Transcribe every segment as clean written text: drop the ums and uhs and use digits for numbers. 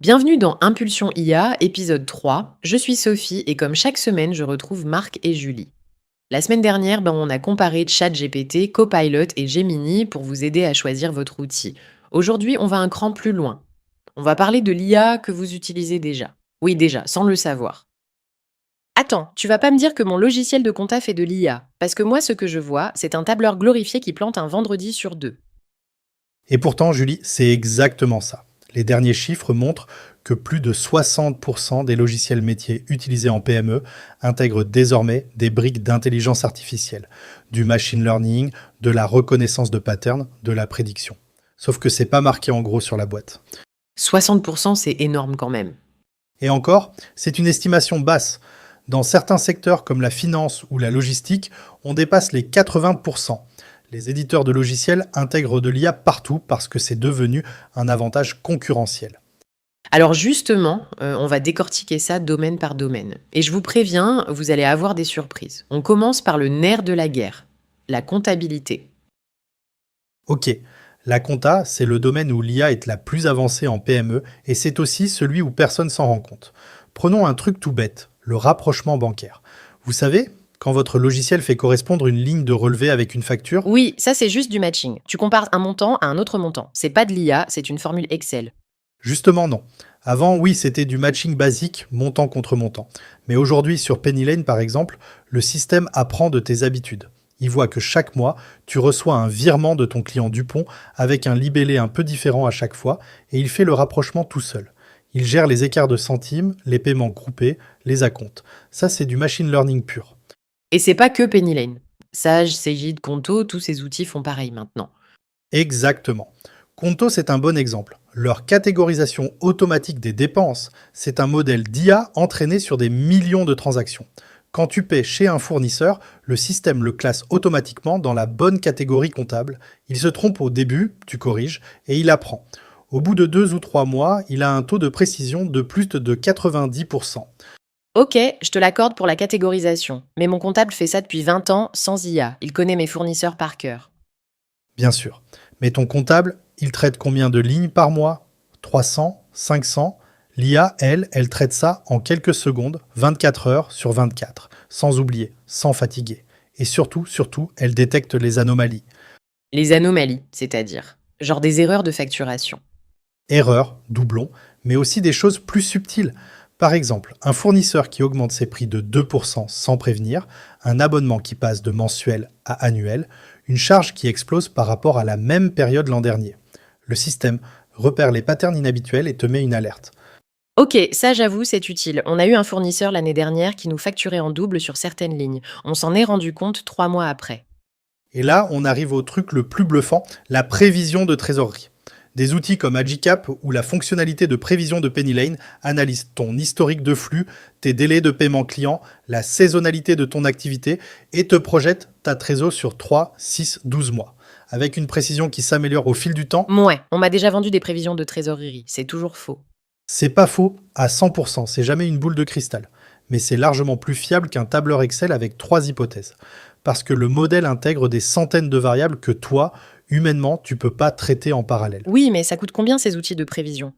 Bienvenue dans Impulsion IA, épisode 3. Je suis Sophie et comme chaque semaine, je retrouve Marc et Julie. La semaine dernière, on a comparé ChatGPT, Copilot et Gemini pour vous aider à choisir votre outil. Aujourd'hui, on va un cran plus loin. On va parler de l'IA que vous utilisez déjà. Oui, déjà, sans le savoir. Attends, tu vas pas me dire que mon logiciel de compta fait de l'IA, parce que moi, ce que je vois, c'est un tableur glorifié qui plante un vendredi sur deux. Et pourtant, Julie, c'est exactement ça. Les derniers chiffres montrent que plus de 60% des logiciels métiers utilisés en PME intègrent désormais des briques d'intelligence artificielle, du machine learning, de la reconnaissance de patterns, de la prédiction. Sauf que c'est pas marqué en gros sur la boîte. 60%, c'est énorme quand même. Et encore, c'est une estimation basse. Dans certains secteurs comme la finance ou la logistique, on dépasse les 80%. Les éditeurs de logiciels intègrent de l'IA partout parce que c'est devenu un avantage concurrentiel. Alors justement, on va décortiquer ça domaine par domaine. Et je vous préviens, vous allez avoir des surprises. On commence par le nerf de la guerre, la comptabilité. Ok, la compta, c'est le domaine où l'IA est la plus avancée en PME et c'est aussi celui où personne s'en rend compte. Prenons un truc tout bête, le rapprochement bancaire. Vous savez, quand votre logiciel fait correspondre une ligne de relevé avec une facture, Oui, ça c'est juste du matching. Tu compares un montant à un autre montant. C'est pas de l'IA, c'est une formule Excel. justement non. Avant, oui, c'était du matching basique, montant contre montant. Mais aujourd'hui, sur Penny Lane, par exemple, le système apprend de tes habitudes. Il voit que chaque mois, tu reçois un virement de ton client Dupont avec un libellé un peu différent à chaque fois et il fait le rapprochement tout seul. Il gère les écarts de centimes, les paiements groupés, les acomptes. Ça, c'est du machine learning pur. Et c'est pas que Penny Lane. Sage, Cegid, Conto, tous ces outils font pareil maintenant. Exactement. Conto, c'est un bon exemple. Leur catégorisation automatique des dépenses, c'est un modèle d'IA entraîné sur des millions de transactions. Quand tu paies chez un fournisseur, le système le classe automatiquement dans la bonne catégorie comptable. Il se trompe au début, tu corriges, et il apprend. Au bout de 2 ou 3 mois, il a un taux de précision de plus de 90%. Ok, je te l'accorde pour la catégorisation. Mais mon comptable fait ça depuis 20 ans sans IA. Il connaît mes fournisseurs par cœur. Bien sûr. Mais ton comptable, il traite combien de lignes par mois? 300, 500. L'IA, elle traite ça en quelques secondes, 24 heures sur 24, sans oublier, sans fatiguer. Et surtout, elle détecte les anomalies. Les anomalies, c'est-à-dire. Genre des erreurs de facturation. Erreurs, doublons, mais aussi des choses plus subtiles. Par exemple, un fournisseur qui augmente ses prix de 2% sans prévenir, un abonnement qui passe de mensuel à annuel, une charge qui explose par rapport à la même période l'an dernier. Le système repère les patterns inhabituels et te met une alerte. Ok, ça j'avoue, c'est utile. On a eu un fournisseur l'année dernière qui nous facturait en double sur certaines lignes. On s'en est rendu compte 3 mois après. Et là, on arrive au truc le plus bluffant, la prévision de trésorerie. Des outils comme Agicap ou la fonctionnalité de prévision de Penny Lane analysent ton historique de flux, tes délais de paiement client, la saisonnalité de ton activité et te projettent ta trésor sur 3, 6, 12 mois. Avec une précision qui s'améliore au fil du temps, Ouais, on m'a déjà vendu des prévisions de trésorerie. C'est toujours faux. c'est pas faux à 100%, c'est jamais une boule de cristal. Mais c'est largement plus fiable qu'un tableur Excel avec 3 hypothèses. Parce que le modèle intègre des centaines de variables que toi, humainement, tu peux pas traiter en parallèle. Oui, mais ça coûte combien ces outils de prévision?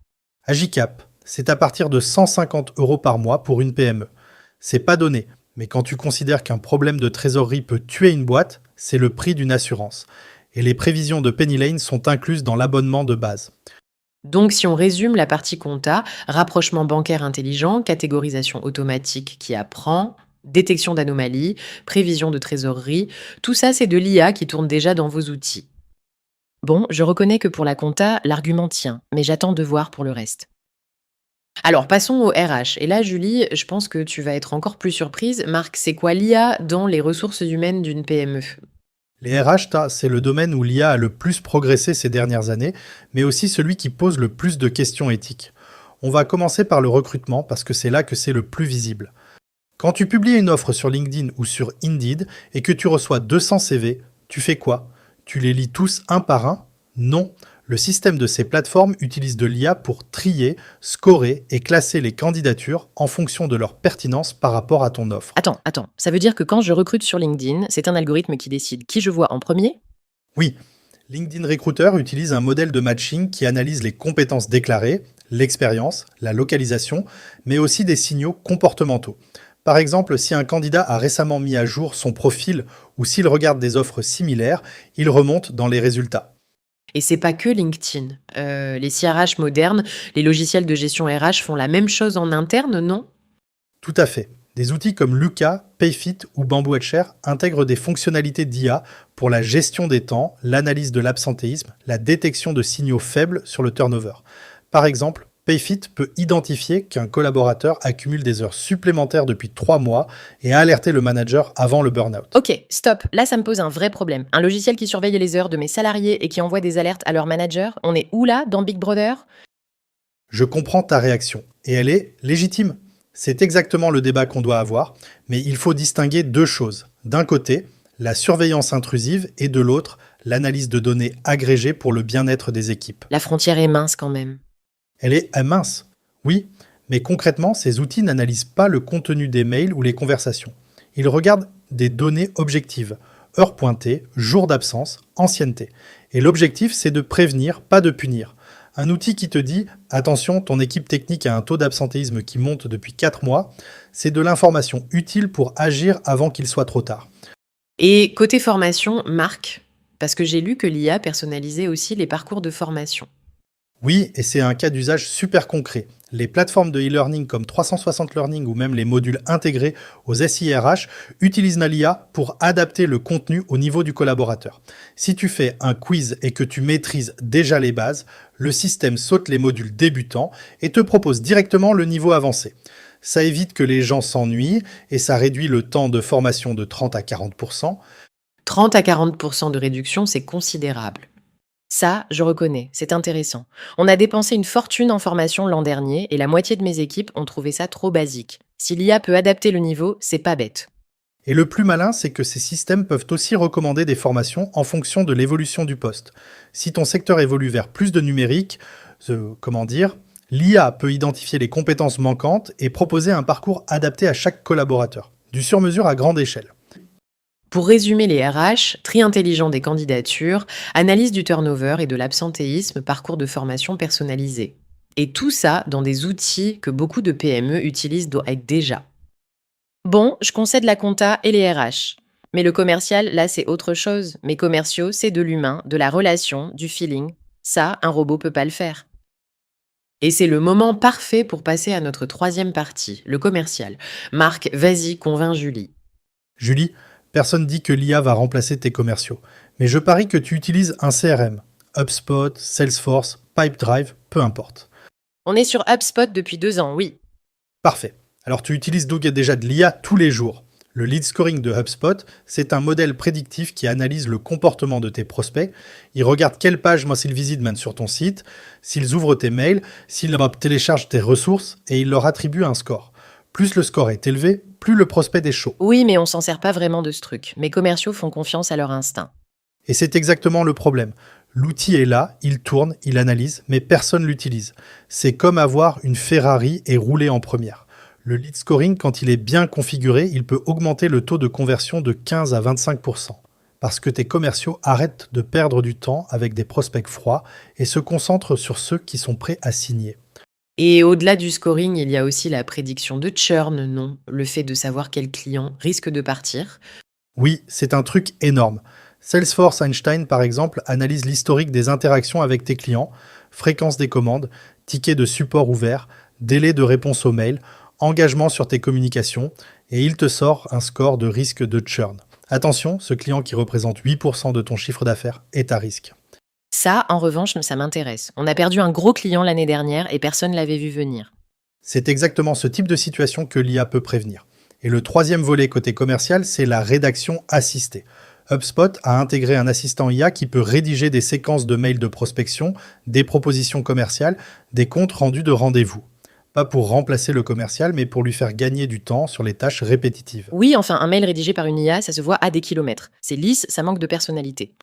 Agicap, c'est à partir de 150 euros par mois pour une PME. C'est pas donné, mais quand tu considères qu'un problème de trésorerie peut tuer une boîte, c'est le prix d'une assurance. Et les prévisions de Penny Lane sont incluses dans l'abonnement de base. Donc si on résume la partie compta, rapprochement bancaire intelligent, catégorisation automatique qui apprend, détection d'anomalies, prévision de trésorerie, tout ça c'est de l'IA qui tourne déjà dans vos outils. Bon, je reconnais que pour la compta, l'argument tient, mais j'attends de voir pour le reste. Alors passons au RH. Et là, Julie, je pense que tu vas être encore plus surprise. Marc, c'est quoi l'IA dans les ressources humaines d'une PME? Les RH, c'est le domaine où l'IA a le plus progressé ces dernières années, mais aussi celui qui pose le plus de questions éthiques. On va commencer par le recrutement parce que c'est là que c'est le plus visible. Quand tu publies une offre sur LinkedIn ou sur Indeed et que tu reçois 200 CV, tu fais quoi? Tu les lis tous un par un? Non. Le système de ces plateformes utilise de l'IA pour trier, scorer et classer les candidatures en fonction de leur pertinence par rapport à ton offre. Attends, ça veut dire que quand je recrute sur LinkedIn, c'est un algorithme qui décide qui je vois en premier? Oui, LinkedIn Recruiter utilise un modèle de matching qui analyse les compétences déclarées, l'expérience, la localisation, mais aussi des signaux comportementaux. Par exemple, si un candidat a récemment mis à jour son profil ou s'il regarde des offres similaires, il remonte dans les résultats. Et c'est pas que LinkedIn. Les CRH modernes, les logiciels de gestion RH font la même chose en interne, non? Tout à fait. Des outils comme Luca, Payfit ou Bamboo HR intègrent des fonctionnalités d'IA pour la gestion des temps, l'analyse de l'absentéisme, la détection de signaux faibles sur le turnover. Par exemple, Payfit peut identifier qu'un collaborateur accumule des heures supplémentaires depuis 3 mois et alerter le manager avant le burn-out. Ok, stop. Là, ça me pose un vrai problème. Un logiciel qui surveille les heures de mes salariés et qui envoie des alertes à leur manager, on est où là, dans Big Brother? Je comprends ta réaction, et elle est légitime. C'est exactement le débat qu'on doit avoir, mais il faut distinguer deux choses. D'un côté, la surveillance intrusive et de l'autre, l'analyse de données agrégées pour le bien-être des équipes. La frontière est mince quand même. Elle est mince, oui, mais concrètement, ces outils n'analysent pas le contenu des mails ou les conversations. Ils regardent des données objectives, heures pointées, jours d'absence, ancienneté. Et l'objectif, c'est de prévenir, pas de punir. Un outil qui te dit « Attention, ton équipe technique a un taux d'absentéisme qui monte depuis 4 mois », c'est de l'information utile pour agir avant qu'il soit trop tard. Et côté formation, Marc, parce que j'ai lu que l'IA personnalisait aussi les parcours de formation. Oui, et c'est un cas d'usage super concret. Les plateformes de e-learning comme 360 Learning ou même les modules intégrés aux SIRH utilisent l'IA pour adapter le contenu au niveau du collaborateur. Si tu fais un quiz et que tu maîtrises déjà les bases, le système saute les modules débutants et te propose directement le niveau avancé. Ça évite que les gens s'ennuient et ça réduit le temps de formation de 30 à 40%. 30 à 40% de réduction, c'est considérable. Ça, je reconnais, c'est intéressant. On a dépensé une fortune en formation l'an dernier et la moitié de mes équipes ont trouvé ça trop basique. Si l'IA peut adapter le niveau, c'est pas bête. Et le plus malin, c'est que ces systèmes peuvent aussi recommander des formations en fonction de l'évolution du poste. Si ton secteur évolue vers plus de numérique, l'IA peut identifier les compétences manquantes et proposer un parcours adapté à chaque collaborateur, du sur-mesure à grande échelle. Pour résumer les RH, tri intelligent des candidatures, analyse du turnover et de l'absentéisme, parcours de formation personnalisé. Et tout ça dans des outils que beaucoup de PME utilisent déjà. Bon, je concède la compta et les RH. Mais le commercial, là, c'est autre chose. Mes commerciaux, c'est de l'humain, de la relation, du feeling. Ça, un robot peut pas le faire. Et c'est le moment parfait pour passer à notre troisième partie, le commercial. Marc, vas-y, convainc Julie. Julie, personne dit que l'IA va remplacer tes commerciaux, mais je parie que tu utilises un CRM. HubSpot, Salesforce, Pipedrive, peu importe. On est sur HubSpot depuis 2 ans, oui. Parfait. Alors tu utilises donc déjà de l'IA tous les jours. Le lead scoring de HubSpot, c'est un modèle prédictif qui analyse le comportement de tes prospects. Il regarde quelle page ils visitent même sur ton site, s'ils ouvrent tes mails, s'ils téléchargent tes ressources et il leur attribue un score. Plus le score est élevé, plus le prospect est chaud. Oui, mais on s'en sert pas vraiment de ce truc. Mes commerciaux font confiance à leur instinct. Et c'est exactement le problème. L'outil est là, il tourne, il analyse, mais personne l'utilise. C'est comme avoir une Ferrari et rouler en première. Le lead scoring, quand il est bien configuré, il peut augmenter le taux de conversion de 15 à 25%. Parce que tes commerciaux arrêtent de perdre du temps avec des prospects froids et se concentrent sur ceux qui sont prêts à signer. Et au-delà du scoring, il y a aussi la prédiction de churn, non? Le fait de savoir quel client risque de partir. Oui, c'est un truc énorme. Salesforce Einstein, par exemple, analyse l'historique des interactions avec tes clients, fréquence des commandes, tickets de support ouverts, délai de réponse aux mails, engagement sur tes communications, et il te sort un score de risque de churn. Attention, ce client qui représente 8% de ton chiffre d'affaires est à risque. Ça, en revanche, ça m'intéresse. On a perdu un gros client l'année dernière et personne l'avait vu venir. C'est exactement ce type de situation que l'IA peut prévenir. Et le troisième volet côté commercial, c'est la rédaction assistée. HubSpot a intégré un assistant IA qui peut rédiger des séquences de mails de prospection, des propositions commerciales, des comptes rendus de rendez-vous. Pas pour remplacer le commercial, mais pour lui faire gagner du temps sur les tâches répétitives. Oui, enfin, un mail rédigé par une IA, ça se voit à des kilomètres. C'est lisse, ça manque de personnalité.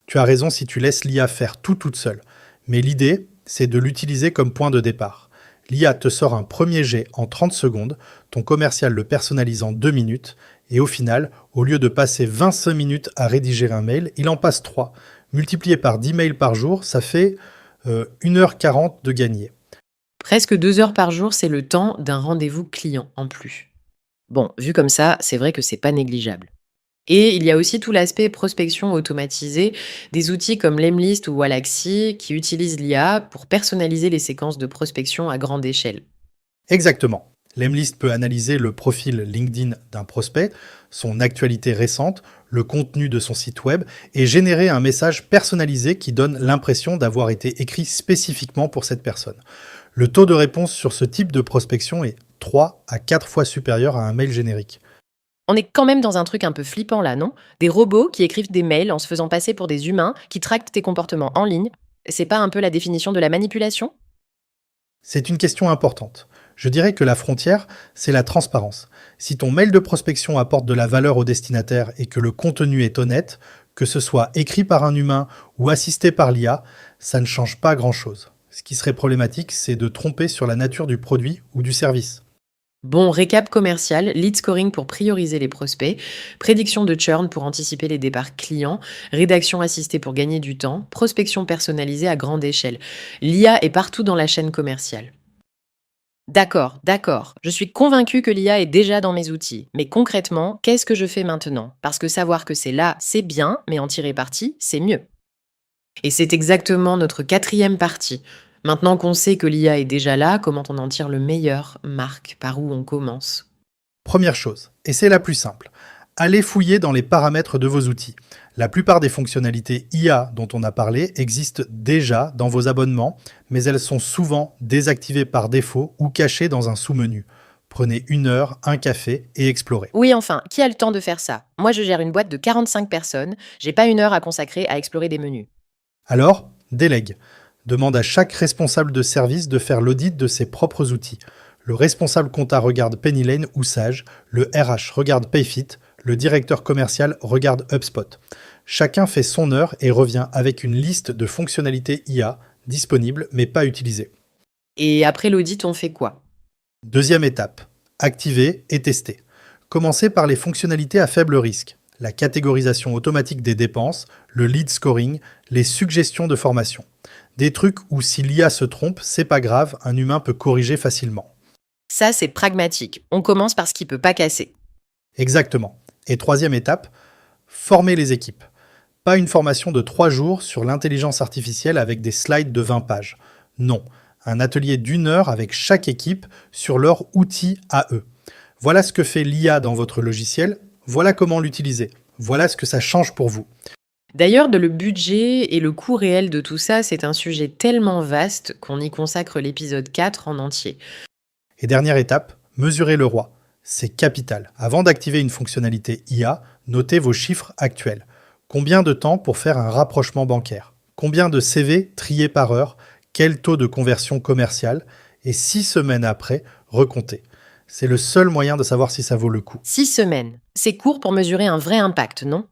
Tu as raison si tu laisses l'IA faire tout toute seule. Mais l'idée, c'est de l'utiliser comme point de départ. L'IA te sort un premier jet en 30 secondes, ton commercial le personnalise en 2 minutes, et au final, au lieu de passer 25 minutes à rédiger un mail, il en passe 3. Multiplié par 10 mails par jour, ça fait 1h40 de gagné. Presque 2 heures par jour, c'est le temps d'un rendez-vous client en plus. Bon, vu comme ça, c'est vrai que c'est pas négligeable. Et il y a aussi tout l'aspect prospection automatisée, des outils comme Lemlist ou Wallaxy qui utilisent l'IA pour personnaliser les séquences de prospection à grande échelle. Exactement. Lemlist peut analyser le profil LinkedIn d'un prospect, son actualité récente, le contenu de son site web et générer un message personnalisé qui donne l'impression d'avoir été écrit spécifiquement pour cette personne. Le taux de réponse sur ce type de prospection est 3 à 4 fois supérieur à un mail générique. On est quand même dans un truc un peu flippant là, non? Des robots qui écrivent des mails en se faisant passer pour des humains, qui traquent tes comportements en ligne. C'est pas un peu la définition de la manipulation? C'est une question importante. Je dirais que la frontière, c'est la transparence. Si ton mail de prospection apporte de la valeur au destinataire et que le contenu est honnête, que ce soit écrit par un humain ou assisté par l'IA, ça ne change pas grand-chose. Ce qui serait problématique, c'est de tromper sur la nature du produit ou du service. Bon, récap commercial, lead scoring pour prioriser les prospects, prédiction de churn pour anticiper les départs clients, rédaction assistée pour gagner du temps, prospection personnalisée à grande échelle. L'IA est partout dans la chaîne commerciale. D'accord. Je suis convaincue que l'IA est déjà dans mes outils. Mais concrètement, qu'est-ce que je fais maintenant? Parce que savoir que c'est là, c'est bien, mais en tirer parti, c'est mieux. Et c'est exactement notre quatrième partie. Maintenant qu'on sait que l'IA est déjà là, comment on en tire le meilleur, Marc? Par où on commence? Première chose, et c'est la plus simple, allez fouiller dans les paramètres de vos outils. La plupart des fonctionnalités IA dont on a parlé existent déjà dans vos abonnements, mais elles sont souvent désactivées par défaut ou cachées dans un sous-menu. Prenez 1 heure, un café et explorez. Oui, enfin, qui a le temps de faire ça? Moi, je gère une boîte de 45 personnes, j'ai pas 1 heure à consacrer à explorer des menus. Alors, délègue. Demande à chaque responsable de service de faire l'audit de ses propres outils. Le responsable compta regarde Pennylane ou Sage, le RH regarde Payfit, le directeur commercial regarde HubSpot. Chacun fait son heure et revient avec une liste de fonctionnalités IA disponibles mais pas utilisées. Et après l'audit, on fait quoi? Deuxième étape, activer et tester. Commencez par les fonctionnalités à faible risque, la catégorisation automatique des dépenses, le lead scoring, les suggestions de formation. Des trucs où si l'IA se trompe, c'est pas grave, un humain peut corriger facilement. Ça, c'est pragmatique. On commence par ce qui peut pas casser. Exactement. Et troisième étape, former les équipes. Pas une formation de 3 jours sur l'intelligence artificielle avec des slides de 20 pages. Non, un atelier d'1 heure avec chaque équipe sur leur outil à eux. Voilà ce que fait l'IA dans votre logiciel, voilà comment l'utiliser, voilà ce que ça change pour vous. D'ailleurs, le budget et le coût réel de tout ça, c'est un sujet tellement vaste qu'on y consacre l'épisode 4 en entier. Et dernière étape, mesurer le ROI. C'est capital. Avant d'activer une fonctionnalité IA, notez vos chiffres actuels. Combien de temps pour faire un rapprochement bancaire? Combien de CV triés par heure? Quel taux de conversion commerciale? Et 6 semaines après, recomptez. C'est le seul moyen de savoir si ça vaut le coup. 6 semaines. C'est court pour mesurer un vrai impact, non?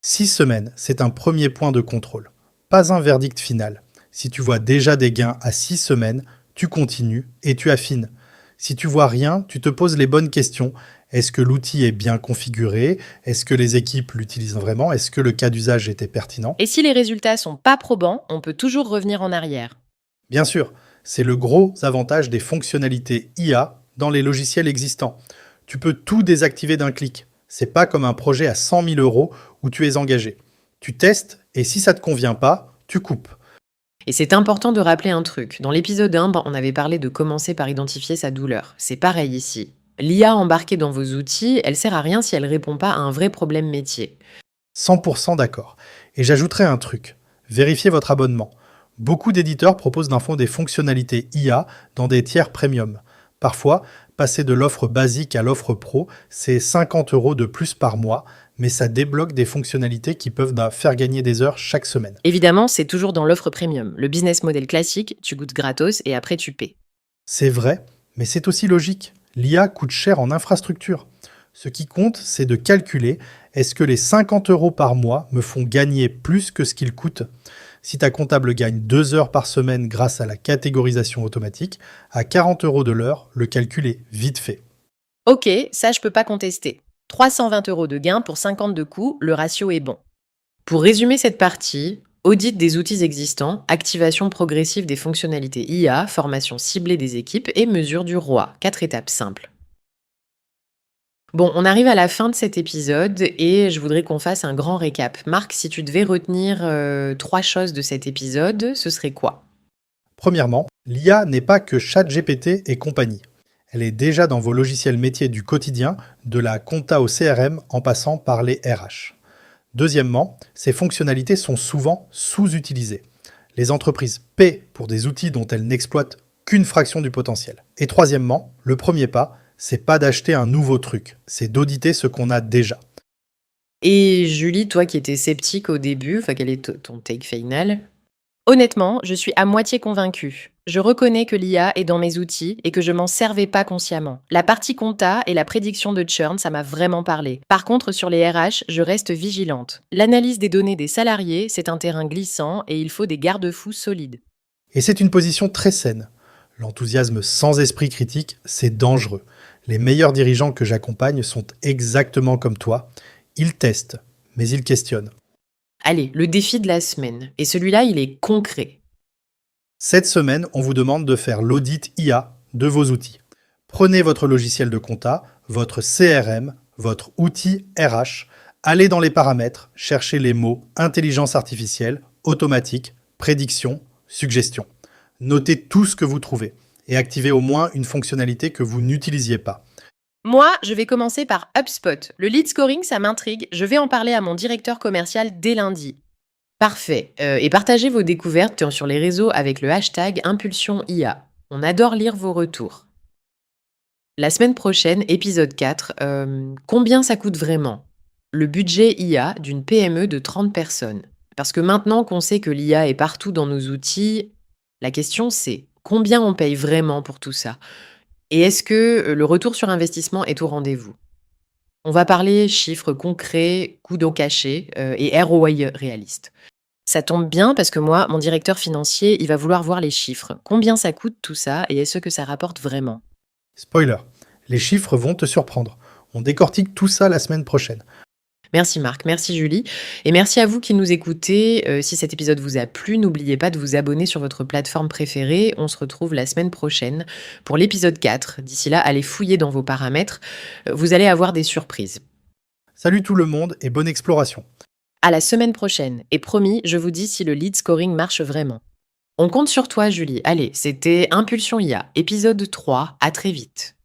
6 semaines, c'est un premier point de contrôle. Pas un verdict final. Si tu vois déjà des gains à 6 semaines, tu continues et tu affines. Si tu vois rien, tu te poses les bonnes questions. Est-ce que l'outil est bien configuré? Est-ce que les équipes l'utilisent vraiment? Est-ce que le cas d'usage était pertinent? Et si les résultats sont pas probants, on peut toujours revenir en arrière. Bien sûr, c'est le gros avantage des fonctionnalités IA dans les logiciels existants. Tu peux tout désactiver d'un clic. C'est pas comme un projet à 100 000 euros où tu es engagé. Tu testes et si ça te convient pas, tu coupes. Et c'est important de rappeler un truc. Dans l'épisode 1, on avait parlé de commencer par identifier sa douleur. C'est pareil ici. L'IA embarquée dans vos outils, elle sert à rien si elle répond pas à un vrai problème métier. 100% d'accord. Et j'ajouterai un truc. Vérifiez votre abonnement. Beaucoup d'éditeurs proposent des fonctionnalités IA dans des tiers premium. Parfois, passer de l'offre basique à l'offre pro, c'est 50 euros de plus par mois, mais ça débloque des fonctionnalités qui peuvent faire gagner des heures chaque semaine. Évidemment, c'est toujours dans l'offre premium. Le business model classique, tu goûtes gratos et après tu paies. C'est vrai, mais c'est aussi logique. L'IA coûte cher en infrastructure. Ce qui compte, c'est de calculer est-ce que les 50 euros par mois me font gagner plus que ce qu'ils coûtent. Si ta comptable gagne 2 heures par semaine grâce à la catégorisation automatique, à 40 euros de l'heure, le calcul est vite fait. Ok, ça je peux pas contester. 320 euros de gain pour 50 de coût, le ratio est bon. Pour résumer cette partie, Audit des outils existants, activation progressive des fonctionnalités IA, formation ciblée des équipes et mesure du ROI. 4 étapes simples. Bon, on arrive à la fin de cet épisode et je voudrais qu'on fasse un grand récap. Marc, si tu devais retenir 3 choses de cet épisode, ce serait quoi? Premièrement, l'IA n'est pas que ChatGPT et compagnie. Elle est déjà dans vos logiciels métiers du quotidien, de la compta au CRM en passant par les RH. Deuxièmement, ces fonctionnalités sont souvent sous-utilisées. Les entreprises paient pour des outils dont elles n'exploitent qu'une fraction du potentiel. Et troisièmement, le premier pas, c'est pas d'acheter un nouveau truc, c'est d'auditer ce qu'on a déjà. Et Julie, toi qui étais sceptique au début, enfin, quel est ton take final? Honnêtement, je suis à moitié convaincue. Je reconnais que l'IA est dans mes outils et que je m'en servais pas consciemment. La partie compta et la prédiction de churn, ça m'a vraiment parlé. Par contre, sur les RH, je reste vigilante. L'analyse des données des salariés, c'est un terrain glissant et il faut des garde-fous solides. Et c'est une position très saine. L'enthousiasme sans esprit critique, c'est dangereux. Les meilleurs dirigeants que j'accompagne sont exactement comme toi. Ils testent, mais ils questionnent. Allez, le défi de la semaine. Et celui-là, il est concret. Cette semaine, on vous demande de faire l'audit IA de vos outils. Prenez votre logiciel de compta, votre CRM, votre outil RH, allez dans les paramètres, cherchez les mots intelligence artificielle, automatique, prédiction, suggestion. Notez tout ce que vous trouvez et activez au moins une fonctionnalité que vous n'utilisiez pas. Moi, je vais commencer par HubSpot. Le lead scoring, ça m'intrigue. Je vais en parler à mon directeur commercial dès lundi. Parfait. Et partagez vos découvertes sur les réseaux avec le hashtag ImpulsionIA. On adore lire vos retours. La semaine prochaine, épisode 4, combien ça coûte vraiment? Le budget IA d'une PME de 30 personnes. Parce que maintenant qu'on sait que l'IA est partout dans nos outils, la question c'est combien on paye vraiment pour tout ça? Et est-ce que le retour sur investissement est au rendez-vous? On va parler chiffres concrets, coûts non cachés et ROI réaliste. Ça tombe bien parce que moi, mon directeur financier, il va vouloir voir les chiffres. Combien ça coûte tout ça et est-ce que ça rapporte vraiment? Spoiler, les chiffres vont te surprendre. On décortique tout ça la semaine prochaine. Merci Marc, merci Julie, et merci à vous qui nous écoutez. Si cet épisode vous a plu, n'oubliez pas de vous abonner sur votre plateforme préférée. On se retrouve la semaine prochaine pour l'épisode 4. D'ici là, allez fouiller dans vos paramètres. Vous allez avoir des surprises. Salut tout le monde et bonne exploration. À la semaine prochaine. Et promis, je vous dis si le lead scoring marche vraiment. On compte sur toi Julie. Allez, c'était Impulsion IA, épisode 3. À très vite.